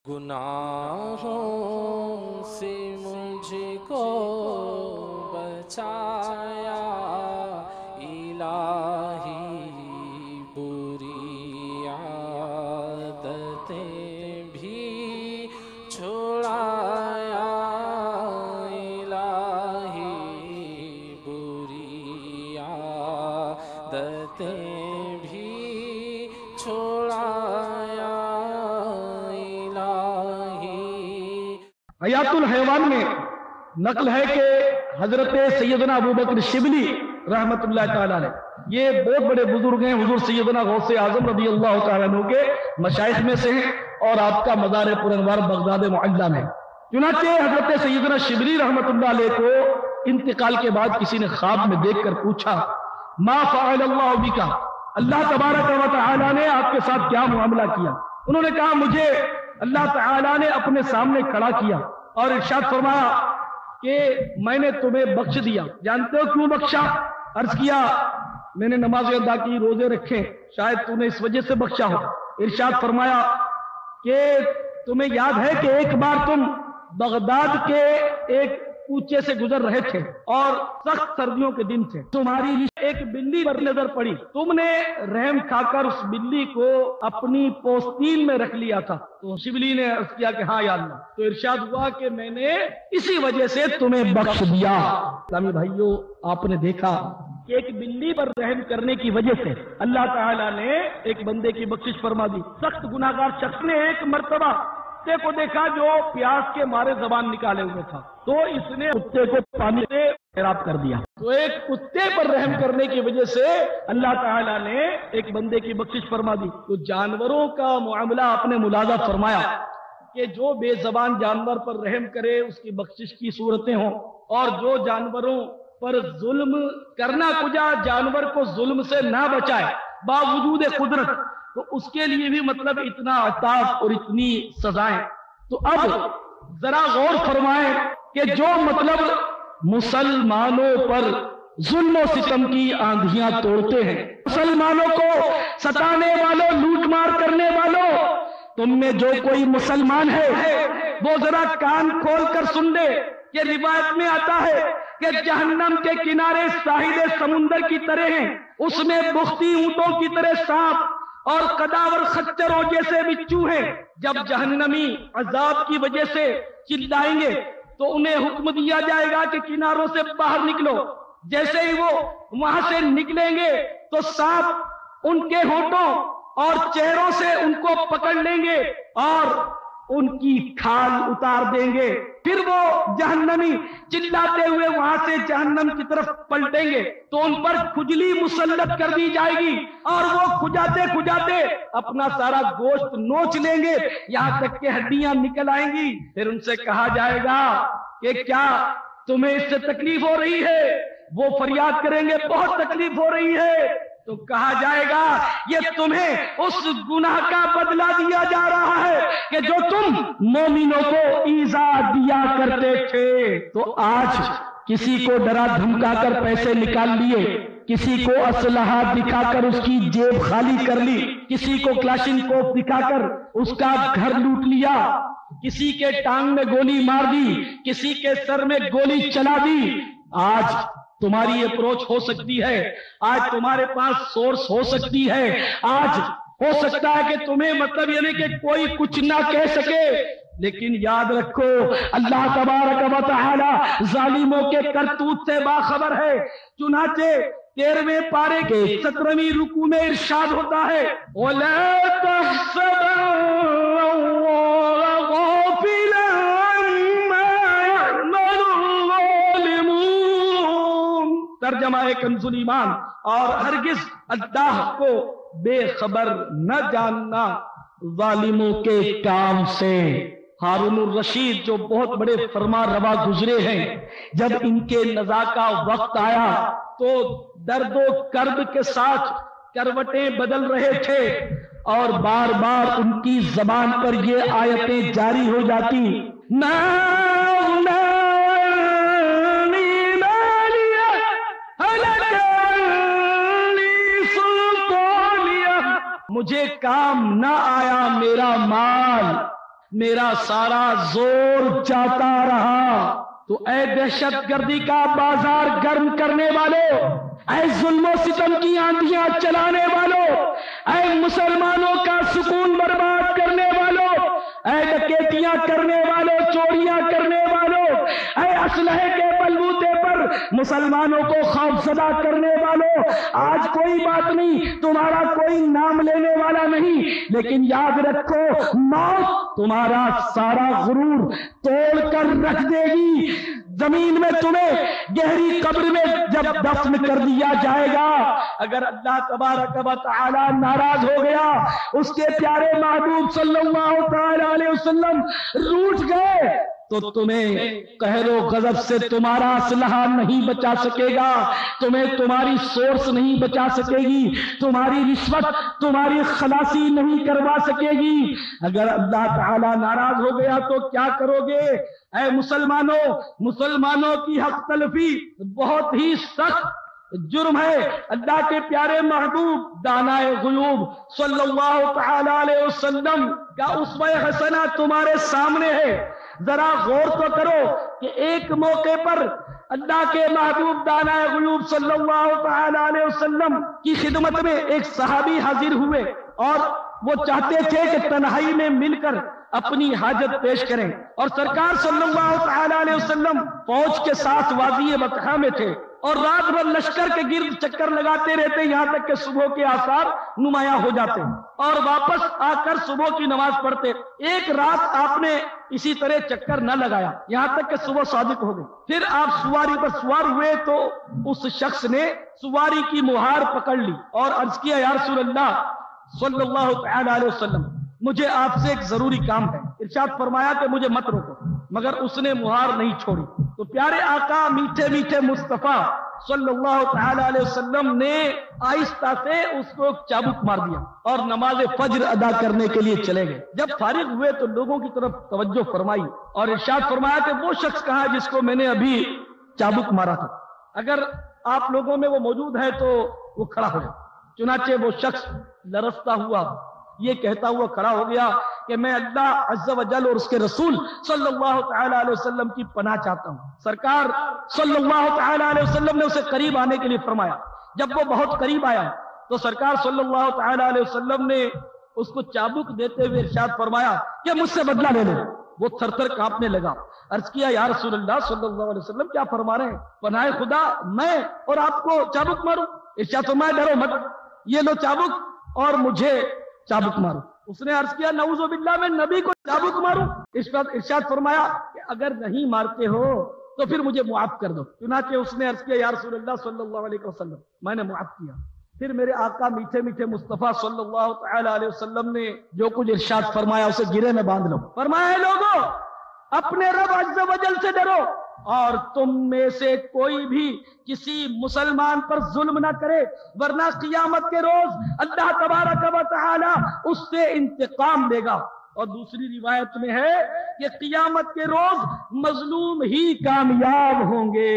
گناہوں سے مجھ کو بچایا الہی، بری عادتیں بھی چھڑایا الہی، بری عادتیں بھی چھڑایا حیات الحیوان میں نقل ہے کہ حضرت سیدنا ابوبکر شبلی رحمت اللہ تعالیٰ نے، یہ بہت بڑے بزرگ ہیں، حضور سیدنا غوث اعظم رضی اللہ تعالیٰ عنہ کے مشائخ میں سے ہیں اور آپ کا مزار پرانوار بغداد معلیٰ میں۔ چنانچہ حضرت سیدنا شبلی رحمت اللہ علیہ کو انتقال کے بعد کسی نے خواب میں دیکھ کر پوچھا ما فعل اللہ بکا، اللہ تبارک و تعالیٰ نے آپ کے ساتھ کیا معاملہ کیا؟ انہوں نے کہا مجھے اللہ تعالیٰ نے اپنے سامنے کھڑا کیا اور ارشاد فرمایا کہ میں نے تمہیں بخش دیا۔ جانتے ہو کیوں بخشا؟ عرض کیا میں نے نمازیں ادا کی، روزے رکھے، شاید تو نے اس وجہ سے بخشا ہو۔ ارشاد فرمایا کہ تمہیں یاد ہے کہ ایک بار تم بغداد کے ایک کوچے سے گزر رہے تھے اور سخت سردیوں کے دن تھے، تمہاری ایک بلی پر نظر پڑی، تم نے رحم کھا کر اس بلی کو اپنی پوستین میں رکھ لیا تھا۔ تو شبلی نے عرض کیا کہ ہاں یا اللہ، تو ارشاد ہوا کہ میں نے اسی وجہ سے تمہیں بخش دیا۔ اسلامی بھائیو، آپ نے دیکھا کہ ایک بلی پر رحم کرنے کی وجہ سے اللہ تعالیٰ نے ایک بندے کی بخشش فرما دی۔ سخت گناہگار شخص نے ایک مرتبہ کتے کو دیکھا جو پیاس کے مارے زبان نکالے ہوئے تھا، تو اس نے کتے کو پانی سے سیراب کر دیا۔ تو ایک کتے پر رحم کرنے کی وجہ سے اللہ تعالیٰ نے ایک بندے کی بخشش فرما دی۔ تو جانوروں کا معاملہ آپ نے ملاحظہ فرمایا کہ جو بے زبان جانور پر رحم کرے اس کی بخشش کی صورتیں ہوں، اور جو جانوروں پر ظلم کرنا کجا جانور کو ظلم سے نہ بچائے باوجود قدرت، تو اس کے لیے بھی مطلب اتنا عطاف اور اتنی سزائیں۔ تو اب ذرا غور فرمائیں کہ جو مطلب مسلمانوں پر ظلم و ستم کی آندھیاں توڑتے ہیں، مسلمانوں کو ستانے والوں، لوٹ مار کرنے والوں، تم میں جو کوئی مسلمان ہے وہ ذرا کان کھول کر سن لے کہ روایت میں آتا ہے کہ جہنم کے کنارے ساحل سمندر کی طرح ہیں، اس میں بختی اونٹوں کی طرح سانپ اور قداور خچروں جیسے بچھو ہیں۔ جب جہنمی عذاب کی وجہ سے چلائیں گے تو انہیں حکم دیا جائے گا کہ کناروں سے باہر نکلو۔ جیسے ہی وہ وہاں سے نکلیں گے تو سانپ ان کے ہونٹوں اور چہروں سے ان کو پکڑ لیں گے اور ان کی کھال اتار دیں گے۔ پھر وہ جہنمی چلاتے ہوئے وہاں سے جہنم کی طرف پلٹیں گے تو ان پر کھجلی مسلط کر دی جائے گی اور وہ کھجاتے کھجاتے اپنا سارا گوشت نوچ لیں گے، یہاں تک کہ ہڈیاں نکل آئیں گی۔ پھر ان سے کہا جائے گا کہ کیا تمہیں اس سے تکلیف ہو رہی ہے؟ وہ فریاد کریں گے بہت تکلیف ہو رہی ہے۔ تو کہا جائے گا یہ تمہیں اس گناہ کا بدلہ دیا جا رہا ہے کہ جو تم مومنوں کو ایذا دیا کرتے تھے۔ تو آج کسی کو ڈرا دھمکا کر پیسے نکال لیے، کسی کو اسلحہ دکھا کر اس کی جیب خالی کر لی، کسی کو کلاشنکوف دکھا کر اس کا گھر لوٹ لیا، کسی کے ٹانگ میں گولی مار دی، کسی کے سر میں گولی چلا دی۔ آج تمہاری اپروچ ہو سکتی ہے، آج تمہارے پاس سورس ہو سکتی ہے، آج ہو سکتا ہے کہ تمہیں مطلب یعنی کہ کوئی کچھ نہ کہہ سکے، لیکن یاد رکھو اللہ تبارک و تعالی ظالموں کے کرتوت سے باخبر ہے۔ چنانچہ 13ویں پارے کے 17ویں رکوع میں ارشاد ہوتا ہے وَلَا تَحْسَبَنَّ اللَّهَ غَافِلًا عَمَّا يَعْمَلُ الظَّالِمُونَ۔ ترجمہ کنز ایمان، اور ہرگز اللہ کو بے خبر نہ جاننا ظالموں کے کام سے۔ ہارون الرشید جو بہت بڑے فرما روا گزرے ہیں، جب ان کے نزا کا وقت آیا تو درد و کرب کے ساتھ کروٹیں بدل رہے تھے اور بار بار ان کی زبان پر یہ آیتیں جاری ہو جاتی مجھے کام نہ آیا میرا مال، میرا سارا زور جاتا رہا۔ تو اے دہشت گردی کا بازار گرم کرنے والوں، اے ظلم و ستم کی آندھیاں چلانے والوں، اے مسلمانوں کا سکون برباد کرنے والوں، اے ڈکیتیاں کرنے والوں، چوریاں کرنے والوں، اے اسلحے کے بلبوتے پر مسلمانوں کو خوف زدہ کرنے والوں، آج کوئی بات نہیں، تمہارا کوئی نام لینے والا نہیں، لیکن یاد رکھو موت تمہارا سارا غرور توڑ کر رکھ دے گی۔ زمین میں تمہیں گہری قبر میں جب دفن کر دیا جائے گا، اگر اللہ تبارک و تعالی ناراض ہو گیا، اس کے پیارے محبوب صلی اللہ تعالی علیہ وسلم روٹھ گئے، تو تمہیں قہر و غضب سے تمہارا اسلحہ نہیں بچا سکے گا، تمہیں تمہاری سورس نہیں بچا سکے گی، تمہاری رشوت تمہاری خلاصی نہیں کروا سکے گی۔ اگر اللہ تعالی ناراض ہو گیا تو کیا کرو گے؟ اے مسلمانوں کی حق تلفی بہت ہی سخت جرم ہے۔ اللہ کے پیارے محبوب دانائے غیوب صلی اللہ تعالی علیہ وسلم کا اسوہ حسنہ تمہارے سامنے ہے۔ ذرا غور تو کرو کہ ایک موقع پر اللہ کے محبوب دانائے غیوب صلی اللہ تعالی علیہ وسلم کی خدمت میں ایک صحابی حاضر ہوئے اور وہ چاہتے تھے کہ تنہائی میں مل کر اپنی حاجت پیش کریں، اور سرکار صلی اللہ تعالی علیہ وسلم فوج کے ساتھ وادی بطحا میں تھے اور رات بھر لشکر کے گرد چکر لگاتے رہتے یہاں تک کہ صبح کے آثار نمایاں ہو جاتے اور واپس آ کر صبح کی نماز پڑھتے۔ ایک رات آپ نے اسی طرح چکر نہ لگایا یہاں تک کہ صبح صادق ہو گئی۔ پھر آپ سواری پر سوار ہوئے تو اس شخص نے سواری کی مہار پکڑ لی اور عرض کیا یا رسول اللہ صلی اللہ تعالی علیہ وسلم، مجھے آپ سے ایک ضروری کام ہے۔ ارشاد فرمایا کہ مجھے مت روکو، مگر اس نے مہار نہیں چھوڑی۔ تو پیارے آقا میٹھے میٹھے مصطفیٰ صلی اللہ تعالی علیہ وسلم نے آہستہ سے اس کو چابک مار دیا اور نماز فجر ادا کرنے کے لیے چلے گئے۔ جب فارغ ہوئے تو لوگوں کی طرف توجہ فرمائی اور ارشاد فرمایا کہ وہ شخص کہاں ہے جس کو میں نے ابھی چابک مارا تھا؟ اگر آپ لوگوں میں وہ موجود ہے تو وہ کھڑا ہو جائے۔ چنانچہ وہ شخص لرزتا ہوا یہ کہتا ہوا کھڑا ہو گیا کہ میں اللہ عز و جل اور اس کے رسول صلی اللہ تعالی علیہ وسلم کی پناہ چاہتا ہوں۔ سرکار صلی اللہ تعالی علیہ وسلم نے اسے قریب آنے کے لیے فرمایا۔ جب وہ بہت قریب آیا تو سرکار صلی اللہ تعالی علیہ وسلم نے اس کو چابک دیتے ہوئے ارشاد فرمایا کہ مجھ سے بدلہ لے لے۔ وہ تھر تھر کانپنے لگا۔ عرض کیا یا رسول اللہ صلی اللہ علیہ وسلم کیا فرما رہے ہیں؟ پناہ خدا میں اور آپ کو چابک ماروں؟ ارشاد فرمایا ڈرو مت، یہ لو چابک اور مجھے چابک مارو۔ اس نے عرض کیا نعوذ باللہ میں نبی کو چابک ماروں؟ ارشاد فرمایا کہ اگر نہیں مارتے ہو تو پھر مجھے معاف کر دو۔ چنانچہ اس نے عرض کیا یا رسول اللہ صلی اللہ علیہ وسلم میں نے معاف کیا۔ پھر میرے آقا میٹھے میٹھے مصطفیٰ صلی اللہ تعالی علیہ وسلم نے جو کچھ ارشاد فرمایا اسے گرے میں باندھ لو۔ فرمایا لوگو اپنے رب عز و جل سے ڈرو اور تم میں سے کوئی بھی کسی مسلمان پر ظلم نہ کرے، ورنہ قیامت کے روز اللہ تبارک و تعالی اس سے انتقام لے گا۔ اور دوسری روایت میں ہے کہ قیامت کے روز مظلوم ہی کامیاب ہوں گے۔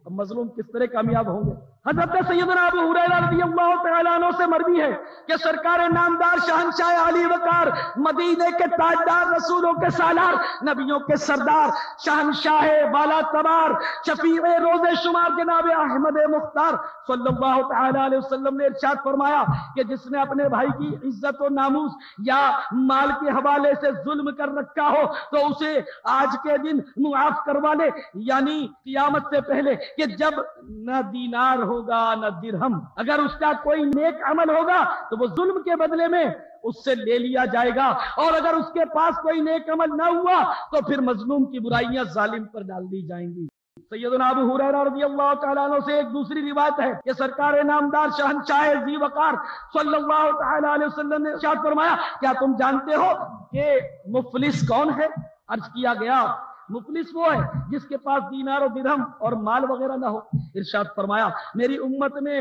اب مظلوم کس طرح کامیاب ہوں گے؟ حضرت سیدنا ابو ہریرہ رضی اللہ تعالیٰ عنہ سے مروی ہے کہ سرکار نامدار شہنشاہ علی وقار، مدینے کے تاجدار، رسولوں کے سالار، نبیوں کے سردار، شہنشاہ والا تبار، شفیع روز شمار جناب احمد مختار صلی اللہ تعالیٰ علیہ وسلم نے ارشاد فرمایا کہ جس نے اپنے بھائی کی عزت و ناموس یا مال کے حوالے سے ظلم کر رکھا ہو تو اسے آج کے دن معاف کروا لے، یعنی قیامت سے پہلے کہ جب نہ دینار ہوگا نہ درہم، اگر اس کا کوئی نیک عمل ہوگا تو وہ ظلم کے بدلے میں اس سے لے لیا جائے گا، اور اگر اس کے پاس کوئی نیک عمل نہ ہوا تو پھر مظلوم کی برائیاں ظالم پر ڈال دی جائیں گی۔ سیدنا ابو ہریرہ رضی اللہ تعالیٰ عنہ سے ایک دوسری روایت ہے کہ سرکار نامدار شہنشاہ ذی وقار صلی اللہ تعالیٰ علیہ وسلم نے ارشاد فرمایا کیا تم جانتے ہو کہ مفلس کون ہے؟ عرض کیا گیا مفلس وہ ہے جس کے پاس دینار و درہم اور مال وغیرہ نہ ہو۔ ارشاد فرمایا میری امت میں